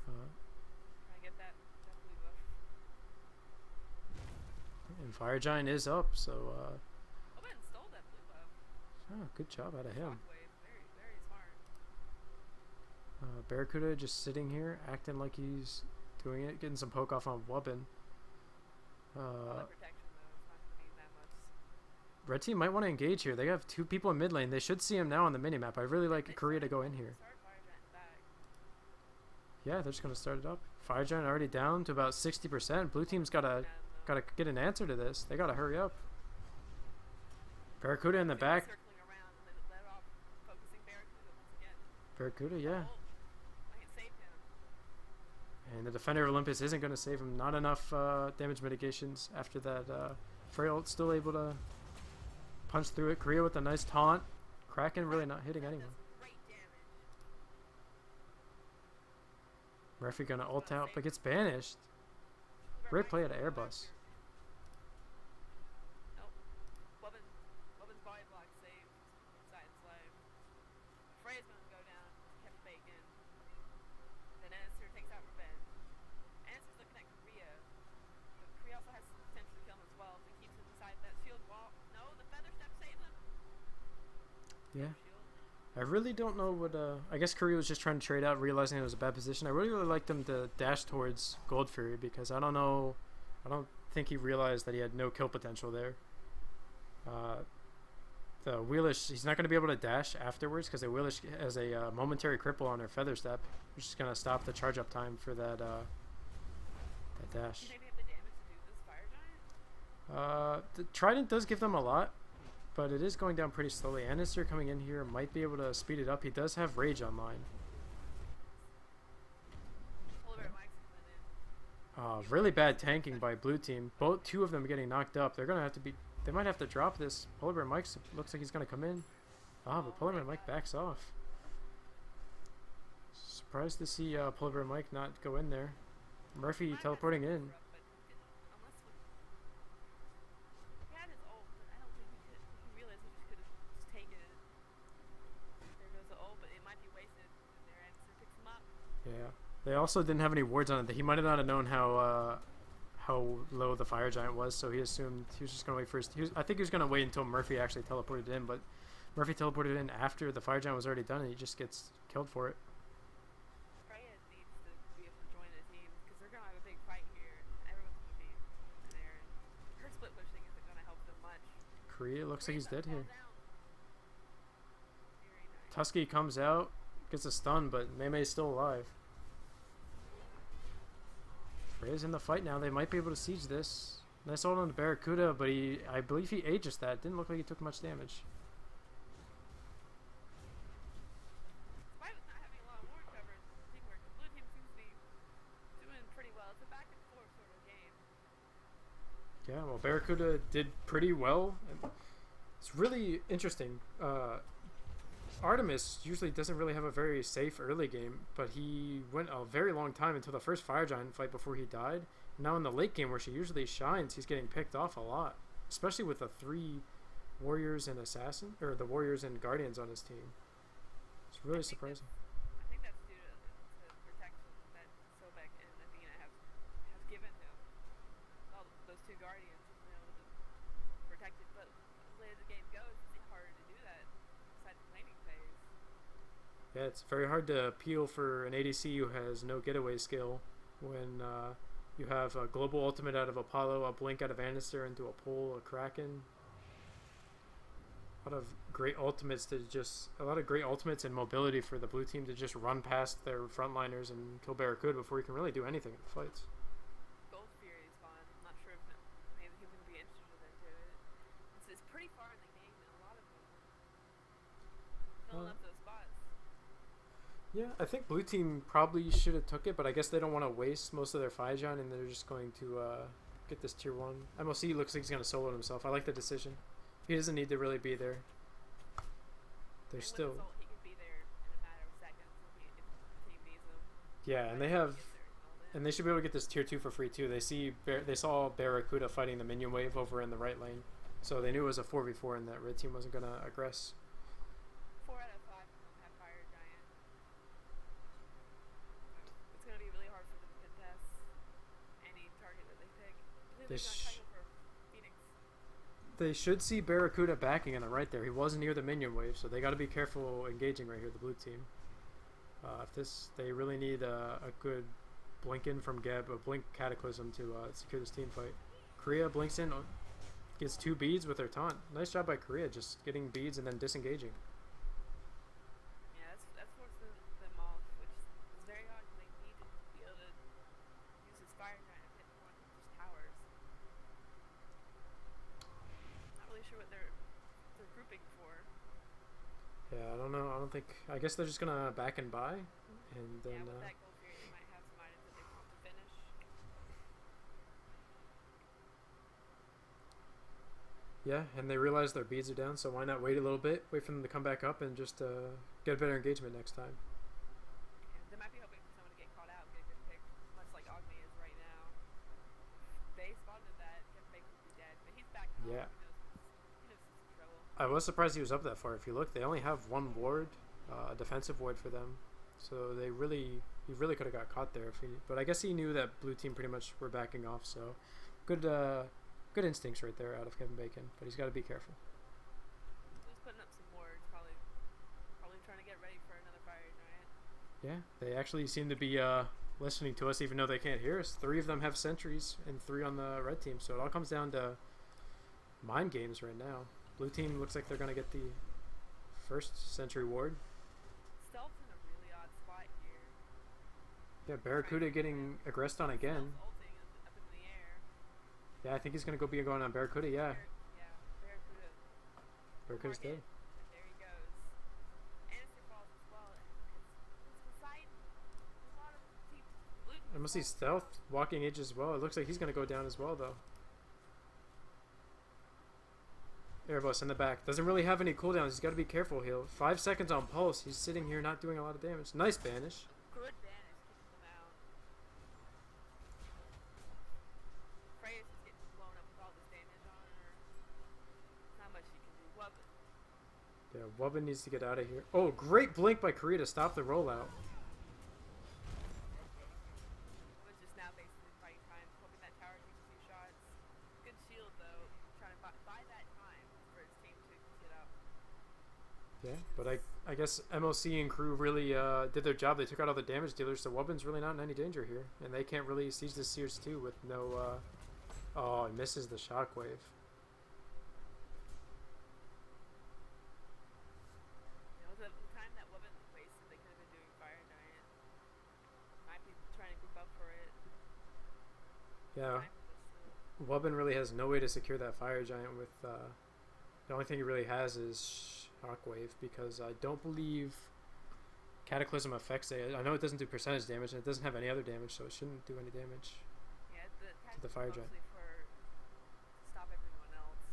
Speaker 2: Trying to get that blue buff.
Speaker 1: And Fire Giant is up, so
Speaker 2: Wubbin stole that blue buff.
Speaker 1: good job out of him.
Speaker 2: Shockwave, very, very smart.
Speaker 1: Barracuda just sitting here, acting like he's doing it, getting some poke off on Wubbin.
Speaker 2: Bullet protection though, it's not going to mean that much.
Speaker 1: Red team might want to engage here. They have two people in mid lane. They should see him now on the minimap. I really like Korea to go in here.
Speaker 2: Start Fire Giant back.
Speaker 1: Yeah, they're just going to start it up. Fire Giant already down to about 60%. Blue team's got to get an answer to this. They got to hurry up. Barracuda in the back.
Speaker 2: Circling around and then let off, focusing Barracuda once again.
Speaker 1: Barracuda, yeah.
Speaker 2: I can save him.
Speaker 1: And the Defender of Olympus isn't going to save him. Not enough damage mitigations after that. Frail still able to punch through it. Korea with a nice taunt. Kraken really not hitting anyone.
Speaker 2: Great damage.
Speaker 1: Murphy going to ult out, but gets banished. Great play at an Airbus.
Speaker 2: Nope. Wubbin's body block saved Poseidon's life. Freya's gonna go down, kept bacon. Then Anister takes out Revenge. Anister's looking at Korea. But Korea also has some potential to kill him as well if he keeps him inside that shield wall. No, the feather step saved him.
Speaker 1: Yeah.
Speaker 2: Shield.
Speaker 1: I really don't know what I guess Korea was just trying to trade out, realizing it was a bad position. I really liked him to dash towards Gold Fury because I don't think he realized that he had no kill potential there. The Wheelish, he's not going to be able to dash afterwards because the Wheelish has a momentary cripple on her Feather Step, which is going to stop the charge up time for that dash.
Speaker 2: Do you maybe have the damage to do this fire giant?
Speaker 1: The Trident does give them a lot, but it is going down pretty slowly. Anister coming in here might be able to speed it up. He does have Rage online.
Speaker 2: Polar Bear Mike's coming in.
Speaker 1: Really bad tanking by blue team. Two of them getting knocked up. They're gonna have to be. They might have to drop this. Polar Bear Mike looks like he's gonna come in. But Polar Bear Mike backs off. Surprised to see Polar Bear Mike not go in there. Murphy teleporting in.
Speaker 2: He had his ult, but I don't think he realized he just could have just taken it. There goes the ult, but it might be wasted. And their answer picks him up.
Speaker 1: Yeah. They also didn't have any wards on it. He might have not have known how low the fire giant was, so he assumed he was just gonna wait for his. I think he was gonna wait until Murphy actually teleported in, but Murphy teleported in after the fire giant was already done, and he just gets killed for it.
Speaker 2: Freya needs to be able to join the team because they're gonna have a big fight here. Everyone's gonna be in there, and her split pushing isn't gonna help them much.
Speaker 1: Korea looks like he's dead here.
Speaker 2: Very nice.
Speaker 1: Tusky comes out, gets a stun, but Mei's still alive. Freya's in the fight now. They might be able to siege this. Nice hold on the Barracuda, but I believe he aegis that. Didn't look like he took much damage.
Speaker 2: Despite not having a lot of ward coverage, teamwork, the blue team seems to be doing pretty well. It's a back and forth sort of game.
Speaker 1: Yeah, well, Barracuda did pretty well. It's really interesting. Artemis usually doesn't really have a very safe early game, but he went a very long time until the first Fire Giant fight before he died. Now in the late game where she usually shines, he's getting picked off a lot, especially with the 3 Warriors and Assassin, or the Warriors and Guardians on his team. It's really surprising.
Speaker 2: I think that's due to protection that Sobek and Athena have given him. All those 2 Guardians have been able to protect it, but as late as the game goes, it's harder to do that besides the laning phase.
Speaker 1: Yeah, it's very hard to peel for an ADC who has no getaway skill when you have a global ultimate out of Apollo, a blink out of Anister into a pull, a Kraken. A lot of great ultimates and mobility for the blue team to just run past their frontliners and kill Barracuda before he can really do anything in the fights.
Speaker 2: Gold Fury is fun. I'm not sure if maybe he would be interested into it. It's pretty far in the game, and a lot of them filling up those spots.
Speaker 1: Yeah, I think blue team probably should have took it, but I guess they don't want to waste most of their Fijon, and they're just going to get this tier 1. MLC looks like he's going to solo himself. I like the decision. He doesn't need to really be there. They're still.
Speaker 2: Ult, he can be there in a matter of seconds if the team needs him.
Speaker 1: Yeah, and they have, and they should be able to get this tier 2 for free too. They saw Barracuda fighting the minion wave over in the right lane, so they knew it was a 4v4 and that red team wasn't going to aggress.
Speaker 2: 4 out of 5 of them have Fire Giant. It's going to be really hard for them to contest any target that they pick. They're not trying for Phoenix.
Speaker 1: They should see Barracuda backing on the right there. He was near the minion wave, so they got to be careful engaging right here, the blue team. They really need a good blink in from Geb, a blink Cataclysm to secure this team fight. Korea blinks in, gets 2 beads with her taunt. Nice job by Korea, just getting beads and then disengaging.
Speaker 2: Yeah, that's forced them off, which is very hard. They need to be able to use his Fire Giant to hit more than just towers. Not really sure what they're grouping for.
Speaker 1: Yeah, I don't know. I guess they're just gonna back and buy, and then.
Speaker 2: Yeah, with that Gold Fury, they might have some items that they want to finish.
Speaker 1: Yeah, and they realize their beads are down, so why not wait a little bit, wait for them to come back up, and just get a better engagement next time.
Speaker 2: Yeah, they might be hoping for someone to get caught out and get a good pick, much like Ogni is right now. They spotted that Kevin Bacon would be dead, but he's back home.
Speaker 1: Yeah.
Speaker 2: He knows he's in trouble.
Speaker 1: I was surprised he was up that far. If you look, they only have 1 ward, a defensive ward for them, so he really could have got caught there. But I guess he knew that blue team pretty much were backing off, so good instincts right there out of Kevin Bacon. But he's got to be careful.
Speaker 2: Who's putting up some wards? Probably trying to get ready for another Fire Giant.
Speaker 1: Yeah, they actually seem to be listening to us, even though they can't hear us. 3 of them have sentries and 3 on the red team, so it all comes down to mind games right now. Blue team looks like they're gonna get the first sentry ward.
Speaker 2: Stealth's in a really odd spot here.
Speaker 1: Yeah, Barracuda getting aggressed on again.
Speaker 2: Stealth's ulting up in the air.
Speaker 1: Yeah, I think he's gonna go be going on Barracuda. Yeah,
Speaker 2: Yeah, Barracuda.
Speaker 1: Barracuda's dead.
Speaker 2: And there he goes. Anderson falls as well. It's Poseidon. A lot of team.
Speaker 1: I must see Stealth walking Age as well. It looks like he's gonna go down as well though. Erebus in the back. Doesn't really have any cooldowns. He's got to be careful. He'll 5 seconds on pulse. He's sitting here not doing a lot of damage. Nice banish.
Speaker 2: Good banish, keeping them out. Freya's just getting blown up with all this damage on her. Not much she can do. Wubbin.
Speaker 1: Yeah, Wubbin needs to get out of here. Oh, great blink by Korea to stop the rollout.
Speaker 2: Was just now basically fighting time, hoping that tower takes 2 shots. Good shield though, trying to buy that time for his team to get up.
Speaker 1: Yeah, but I guess MLC and crew really did their job. They took out all the damage dealers, so Wubbin's really not in any danger here. And they can't really siege the Sears 2 with no... oh, he misses the shockwave.
Speaker 2: You know, the time that Wubbin wasted, they could have been doing Fire Giant. Might be trying to group up for it.
Speaker 1: Yeah,
Speaker 2: Time was
Speaker 1: Wubbin really has no way to secure that Fire Giant with... the only thing he really has is Shockwave, because I don't believe Cataclysm affects it. I know it doesn't do percentage damage, and it doesn't have any other damage, so it shouldn't do any damage.
Speaker 2: yeah,
Speaker 1: To the Fire Giant.
Speaker 2: mostly for to stop everyone else.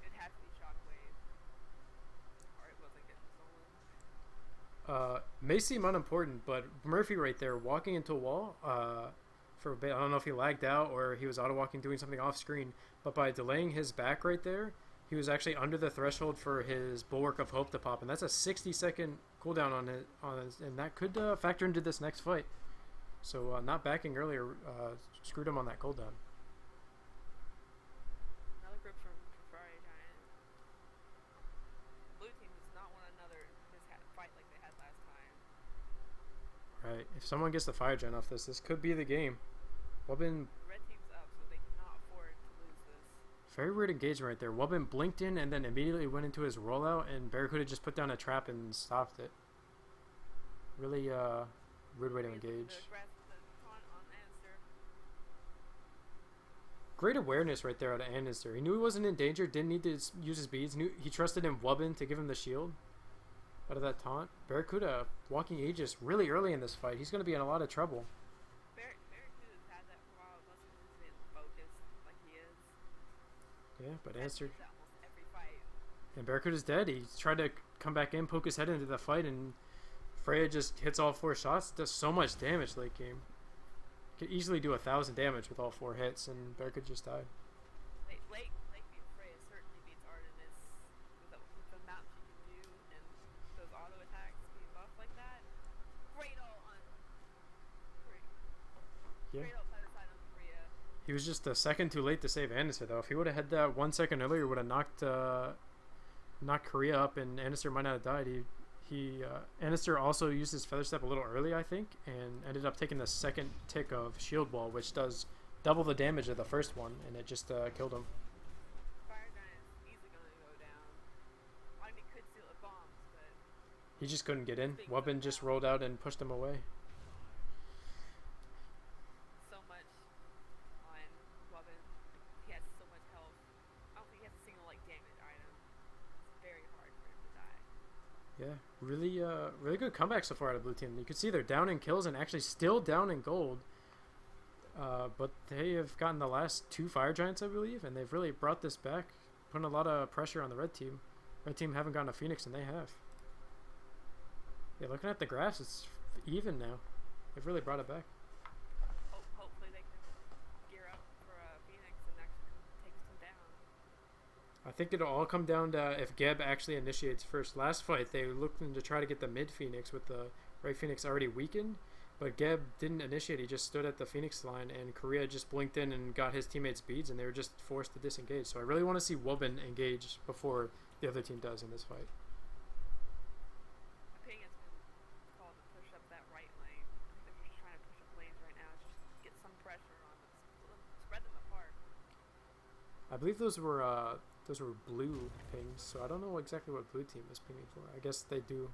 Speaker 2: It has to be Shockwave, or it wasn't getting stolen.
Speaker 1: May seem unimportant, but Murphy right there walking into a wall for a bit. I don't know if he lagged out or he was auto walking doing something off screen, but by delaying his back right there, he was actually under the threshold for his Bulwark of Hope to pop, and that's a 60-second cooldown on it, and that could factor into this next fight. So not backing earlier screwed him on that cooldown.
Speaker 2: Another group from Fire Giant. Blue team does not want another fight like they had last time.
Speaker 1: Right, if someone gets the Fire Gen off this could be the game. Wubbin,
Speaker 2: Red team's up, so they cannot afford to lose this.
Speaker 1: very weird engagement right there. Wubbin blinked in and then immediately went into his rollout, and Barracuda just put down a trap and stopped it. Really weird way to engage. Great awareness right there out of Anister. He knew he wasn't in danger, didn't need to use his beads. He trusted in Wubbin to give him the shield out of that taunt. Barracuda walking Aegis really early in this fight. He's going to be in a lot of trouble.
Speaker 2: Barracuda's had that for a while. It wasn't just been focused like he is.
Speaker 1: Yeah, but Anister...
Speaker 2: Almost every fight.
Speaker 1: And Barracuda's dead. He tried to come back in, poke his head into the fight, and Freya just hits all 4 shots. Does so much damage late game. Could easily do 1,000 damage with all 4 hits, and Barracuda just died.
Speaker 2: Late game Freya certainly beats Artemis with the amount she can do and those auto attacks being buffed like that. Great ult on
Speaker 1: Yeah.
Speaker 2: Great ult by the side on Freya.
Speaker 1: He was just a second too late to save Anister, though. If he would have had that 1 second earlier, he would have knocked Korea up, and Anister might not have died. Anister also used his Feather Step a little early, I think, and ended up taking the second tick of Shield Wall, which does double the damage of the first one, and it just killed him.
Speaker 2: Fire Giant's easily going to go down. Army could seal with bombs, but
Speaker 1: He just couldn't get in. Wubbin just rolled out and pushed him away.
Speaker 2: so much on Wubbin. He has so much health. I don't think he has a single damage item. It's very hard for him to die.
Speaker 1: Yeah, really good comeback so far out of Blue Team. You can see they're down in kills and actually still down in gold. But they have gotten the last 2 Fire Giants, I believe, and they've really brought this back, putting a lot of pressure on the Red Team. Red Team haven't gotten a Phoenix, and they have. Yeah, looking at the graphs, it's even now. They've really brought it back.
Speaker 2: Hopefully they can gear up for Phoenix and actually take some down.
Speaker 1: I think it'll all come down to if Geb actually initiates first. Last fight, they looked to try to get the mid Phoenix with the right Phoenix already weakened, but Geb didn't initiate. He just stood at the Phoenix line, and Korea just blinked in and got his teammates beads, and they were just forced to disengage. So I really want to see Wubbin engage before the other team does in this fight.
Speaker 2: I think it's been called to push up that right lane. I think they're just trying to push up lanes right now, just get some pressure on them, spread them apart.
Speaker 1: I believe those were blue pings, so I don't know exactly what blue team is pinging for. I guess they do.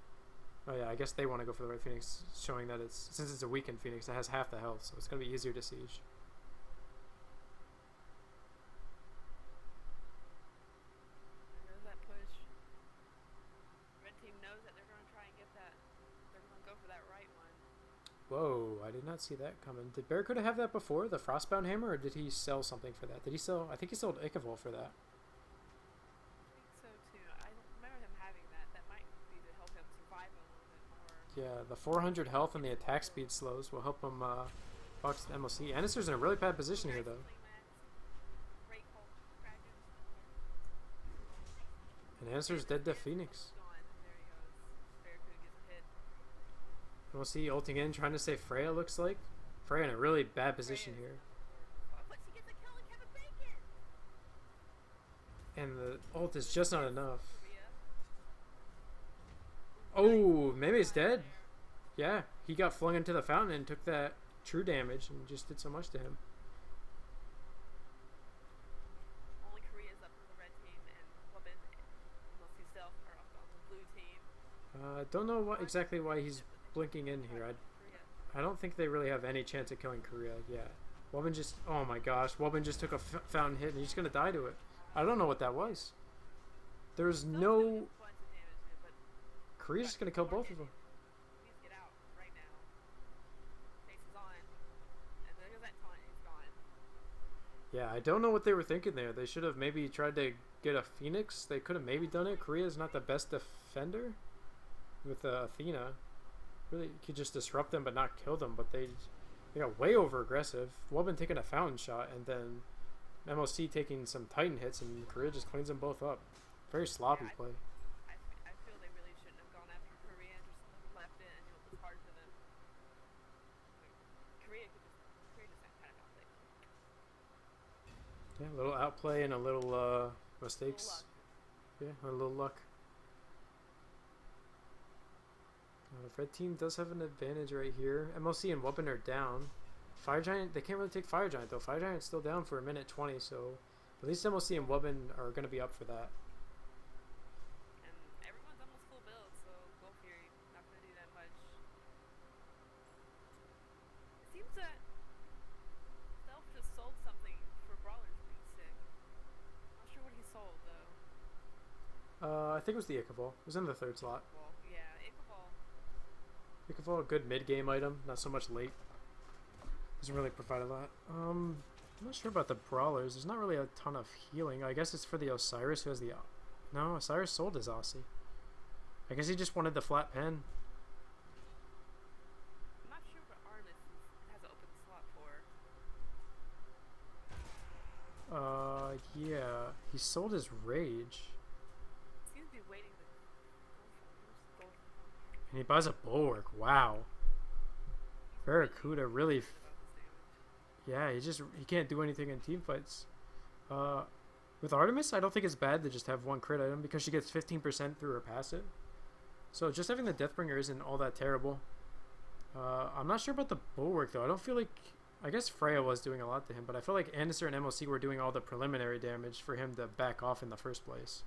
Speaker 1: Oh yeah, I guess they want to go for the red phoenix, showing that since it's a weakened phoenix, it has half the health, so it's gonna be easier to siege.
Speaker 2: There goes that push. Red team knows that they're gonna try and get that. They're gonna go for that right one.
Speaker 1: Whoa, I did not see that coming. Did Barracuda have that before, the Frostbound Hammer, or did he sell something for that? Did he sell? I think he sold Ichabod for that.
Speaker 2: I think so too. I don't remember him having that. That might be to help him survive a little bit more.
Speaker 1: Yeah, the 400 health and the attack speed slows will help him box the MLC. Anister's in a really bad position here, though.
Speaker 2: Great Hulk Kraken.
Speaker 1: And Anister's dead to Phoenix.
Speaker 2: Gone. There he goes. Barracuda gets a hit.
Speaker 1: MLC ulting in, trying to save Freya, looks like. Freya in a really bad position here.
Speaker 2: But she gets a kill on Kevin Bacon.
Speaker 1: And the ult is just not enough.
Speaker 2: Korea.
Speaker 1: Oh, maybe he's dead. Yeah, he got flung into the fountain and took that true damage and just did so much to him.
Speaker 2: Only Korea's up for the red team, and Woman and mostly Stealth are up on the blue team.
Speaker 1: Don't know exactly why he's blinking in here. I don't think they really have any chance of killing Korea. Yeah. Woman just... Oh my gosh. Woman just took a fountain hit and he's going to die to it. I don't know what that was. There's no... Korea's just going to kill both of them.
Speaker 2: Please get out right now. Face is on. And there goes that taunt. He's gone.
Speaker 1: Yeah, I don't know what they were thinking there. They should have maybe tried to get a Phoenix. They could have maybe done it. Korea's not the best defender with Athena. Really could just disrupt them but not kill them, but they got way over aggressive. Wobbin taking a fountain shot and then MOC taking some Titan hits, and Korea just cleans them both up. Very sloppy play.
Speaker 2: I feel they really shouldn't have gone after Korea and just left it, and it was hard for them. Korea just kind of outplayed.
Speaker 1: Yeah, a little outplay and a little mistakes. Yeah, a little luck. Red team does have an advantage right here. MLC and Weapon are down. Fire Giant, they can't really take Fire Giant though. Fire Giant's still down for a minute 20, so at least MLC and Weapon are going to be up for that.
Speaker 2: And everyone's almost full build, so go Fury, not going to do that much. It seems that Stealth just sold something for Brawlers being sick. Not sure what he sold though.
Speaker 1: I think it was the Ichabod. It was in the third slot.
Speaker 2: Well, yeah, Ichabod.
Speaker 1: Ichabod, a good mid-game item, not so much late. Doesn't really provide a lot. I'm not sure about the Brawlers. There's not really a ton of healing. I guess it's for the Osiris who has the... No, Osiris sold his Aussie. I guess he just wanted the flat pen.
Speaker 2: I'm not sure what Artemis has an open slot for.
Speaker 1: Yeah. He sold his Rage.
Speaker 2: Seems to be waiting to go.
Speaker 1: And he buys a Bulwark. Wow. Barracuda really... Yeah, he can't do anything in team fights. With Artemis, I don't think it's bad to just have one crit item because she gets 15% through her passive. So just having the Deathbringer isn't all that terrible. I'm not sure about the Bulwark though. I don't feel like... I guess Freya was doing a lot to him, but I feel like Anister and MLC were doing all the preliminary damage for him to back off in the first place.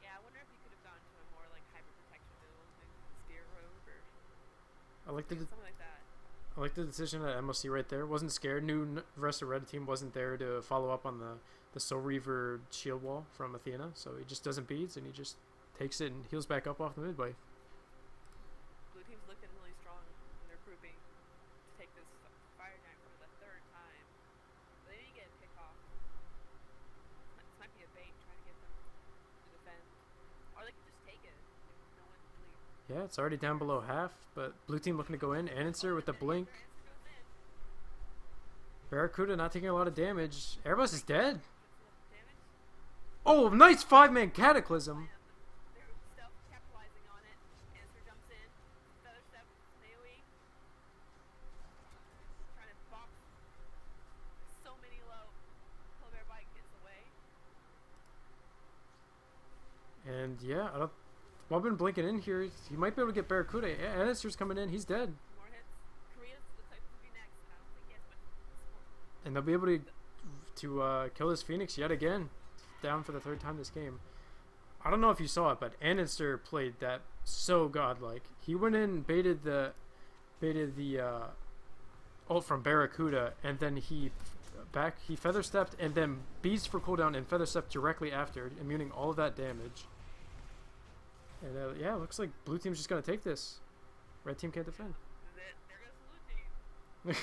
Speaker 2: Yeah, I wonder if he could have gone to a more like hyper protection build, maybe Spear Rogue or
Speaker 1: I like the...
Speaker 2: something like that.
Speaker 1: I like the decision at MLC right there. Wasn't scared. Knew the rest of the red team wasn't there to follow up on the Soul Reaver shield wall from Athena. So he just doesn't beads and he just takes it and heals back up off the mid wave.
Speaker 2: Blue team's looking really strong in their grouping to take this Fire Giant for the third time. But they need to get a pick off. This might be a bait trying to get them to defend. Or they can just take it if no one really...
Speaker 1: Yeah, it's already down below half, but blue team looking to go in. Anister with the blink. Barracuda not taking a lot of damage. Airbus is dead. Oh, nice 5-man Cataclysm.
Speaker 2: Stealth capitalizing on it. Answer jumps in. Feather step. AoE. Trying to box so many low. Colbert Bike gets away.
Speaker 1: And yeah, I don't... Well, I've been blinking in here. He might be able to get Barracuda. Yeah, Anister's coming in. He's dead.
Speaker 2: More hits. Korea's looks like to be next. I don't think he has much support.
Speaker 1: And they'll be able to to kill this Phoenix yet again. Down for the third time this game. I don't know if you saw it, but Anister played that so godlike. He went in, baited the ult from Barracuda, and then he feather stepped and then beast for cooldown and feather stepped directly after, immuning all of that damage. And yeah, looks like blue team's just gonna take this. Red team can't defend.
Speaker 2: There goes blue team.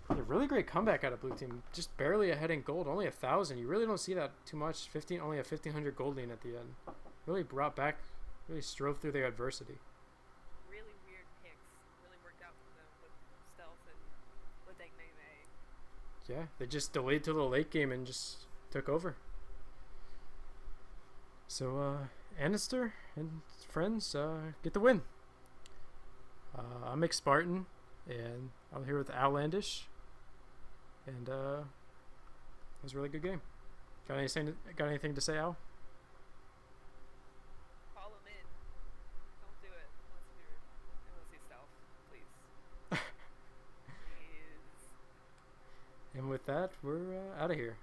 Speaker 1: A really great comeback out of blue team. Just barely ahead in gold, only 1,000. You really don't see that too much. Only a 1,500 gold lean at the end. Really brought back, really strove through their adversity.
Speaker 2: Really weird picks. Really worked out for them with stealth and with Egg May May.
Speaker 1: Yeah, they just delayed till the late game and just took over. So, Anister and friends get the win. I'm mcSpartan, and I'm here with OWLandish. And it was a really good game. Got anything to say, Al?
Speaker 2: Call him in. Don't do it unless he's stealth, please. Please.
Speaker 1: And with that, we're out of here.